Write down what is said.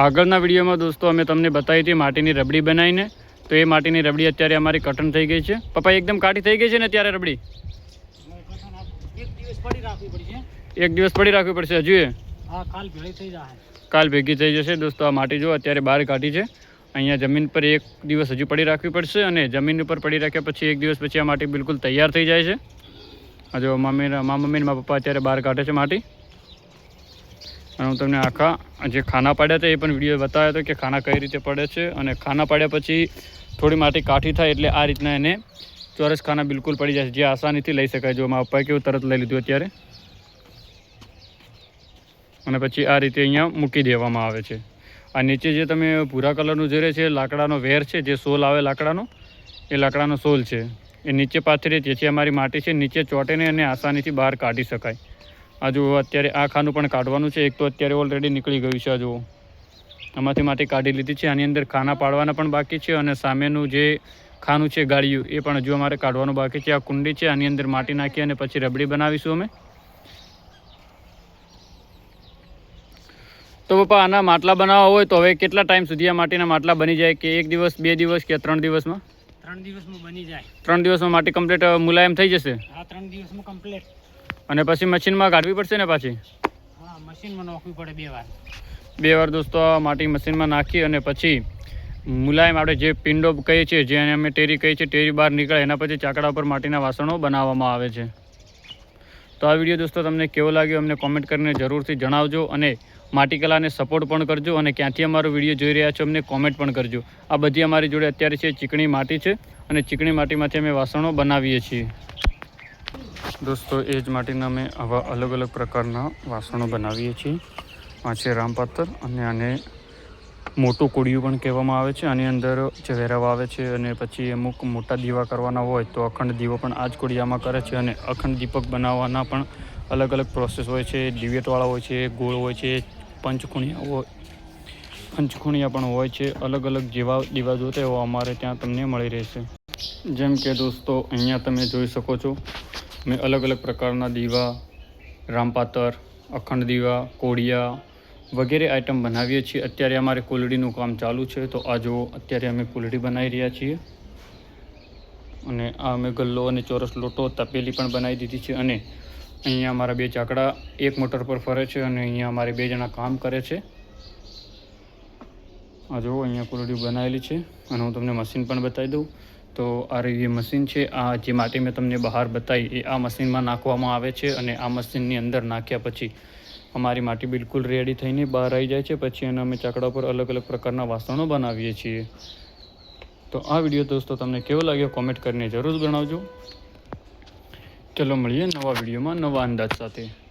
આગળના વિડીયોમાં દોસ્તો અમે તમને બતાવી હતી માટીની રબડી બનાવીને, તો એ માટીની રબડી અત્યારે અમારી કટન થઈ ગઈ છે. પપ્પા એકદમ કાઠી થઈ ગઈ છે ને અત્યારે રબડી? એક દિવસ પડી રાખવી પડશે હજુ એ? કાલ ભેગી થઈ જશે દોસ્તો. આ માટી જો અત્યારે બહાર કાઢી છે, અહીંયા જમીન પર એક દિવસ હજુ પડી રાખવી પડશે અને જમીન ઉપર પડી રાખ્યા પછી એક દિવસ પછી આ માટી બિલકુલ તૈયાર થઈ જાય છે. જો મમ્મી ને મારા પપ્પા અત્યારે બહાર કાઢે છે માટી. અને હું તમને આખા જે ખાના પાડ્યા હતા એ પણ વિડીયો બતાવ્યો હતો કે ખાના કઈ રીતે પડે છે. અને ખાના પાડ્યા પછી થોડી માટી કાઠી થાય એટલે આ રીતના એને ચોરસ ખાના બિલકુલ પડી જાય છે, જે આસાનીથી લઈ શકાય. જો મારા પપ્પાએ કેવું તરત લઈ લીધું અત્યારે. અને પછી આ રીતે અહીંયા મૂકી દેવામાં આવે છે. આ નીચે જે તમે ભૂરા કલરનું જોઈ રહ્યા છે લાકડાનો વેર છે, જે સોલ આવે લાકડાનો, એ લાકડાનો સોલ છે. એ નીચે પાથરી જેથી અમારી માટી છે નીચે ચોંટે ને અને આસાનીથી બહાર કાઢી શકાય. આ જુઓ અત્યારે આ ખાનું પણ કાઢવાનું છે. એક તો અત્યારે ઓલરેડી નીકળી ગયું છે. આ જુઓ આમાંથી માટી કાઢી લીધી છે. આની અંદર ખાના પાડવાના પણ બાકી છે અને સામેનું જે ખાનું છે ગાળિયું એ પણ હજુ અમારે કાઢવાનું બાકી છે. આ કુંડી છે, આની અંદર માટી નાખી અને પછી રબડી બનાવીશું અમે. તો પપ્પા આના માટલા બનાવવા હોય તો હવે કેટલા ટાઈમ સુધી આ માટીના માટલા બની જાય? કે એક દિવસ, 2 દિવસ કે 3 દિવસમાં? 3 દિવસમાં બની જાય. 3 દિવસમાં માટી કમ્પ્લીટ મુલાયમ થઈ જશે? હા, 3 દિવસમાં કમ્પ્લીટ. અને પછી મશીનમાં કાઢવી પડશે ને પાછી? હા, મશીનમાં નાખવી પડે 2 વાર. 2 વાર દોસ્તો આ માટી મશીનમાં નાખી અને પછી મુલાયમ આપણે જે પિંડો કહીએ છીએ, જેને અમે ટેરી કહીએ છીએ, ટેરી બહાર નીકળે એના પછી ચાકડા પર માટીના વાસણો બનાવવામાં આવે છે. તો આ વિડીયો દોસ્તો તમને કેવો લાગ્યો અમને કોમેન્ટ કરીને જરૂરથી જણાવજો. અને માટીકલાને સપોર્ટ પણ કરજો અને ક્યાંથી અમારો વિડીયો જોઈ રહ્યા છો અમને કોમેન્ટ પણ કરજો. આ બધી અમારી જોડે અત્યારે છે ચીકણી માટી છે અને ચીકણી માટીમાંથી અમે વાસણો બનાવીએ છીએ દોસ્તો. એ જ માટીના અમે આવા અલગ અલગ પ્રકારના વાસણો બનાવીએ છીએ. આ છે રામપાત્ર અને આને મોટું કોડિયું પણ કહેવામાં આવે છે. આની અંદર વેરાવા આવે છે અને પછી અમુક મોટા દીવા કરવાના હોય તો અખંડ દીવો પણ આ જ કોડિયામાં કરે છે. અને અખંડ દીપક બનાવવાના પણ અલગ અલગ પ્રોસેસ હોય છે. દિવેટવાળા હોય છે, ગોળ હોય છે, પંચખૂણિયા પણ હોય છે. અલગ અલગ જેવા દીવા જોતા એવા અમારે ત્યાં તમને મળી રહેશે. જેમ કે દોસ્તો અહીંયા તમે જોઈ શકો છો, મેં અલગ અલગ પ્રકારના દીવા, રામપાતર, અખંડ દીવા, કોડિયા વગેરે આઈટમ બનાવીએ છીએ. અત્યારે અમારે કુલડીનું કામ ચાલુ છે. તો આ જો અત્યારે અમે કુલડી બનાવી રહ્યા છીએ. અને આ અમે ગલ્લો અને ચોરસ લોટો, તપેલી પણ બનાવી દીધી છે. અને અહીંયા અમારા 2 ચાકડા એક મોટર પર ફરે છે અને અહીંયા અમારે 2 જણા કામ કરે છે. આ જો અહીંયા કુલડી બનાવેલી છે અને હું તમને મશીન પણ બતાવી દઉં. તો આ જે મશીન છે, આ જે માટી મેં તમને બહાર બતાવી એ આ મશીનમાં નાખવામાં આવે છે. અને આ મશીનની અંદર નાખ્યા પછી અમારી માટી બિલકુલ રેડી થઈને બહાર આવી જાય છે. પછી એને અમે ચાકડા પર અલગ અલગ પ્રકારના વાસણો બનાવીએ છીએ. તો આ વિડીયો દોસ્તો તમને કેવો લાગ્યો કોમેન્ટ કરીને જરૂર જણાવજો. ચલો મળીએ નવા વિડીયોમાં નવા અંદાજ સાથે.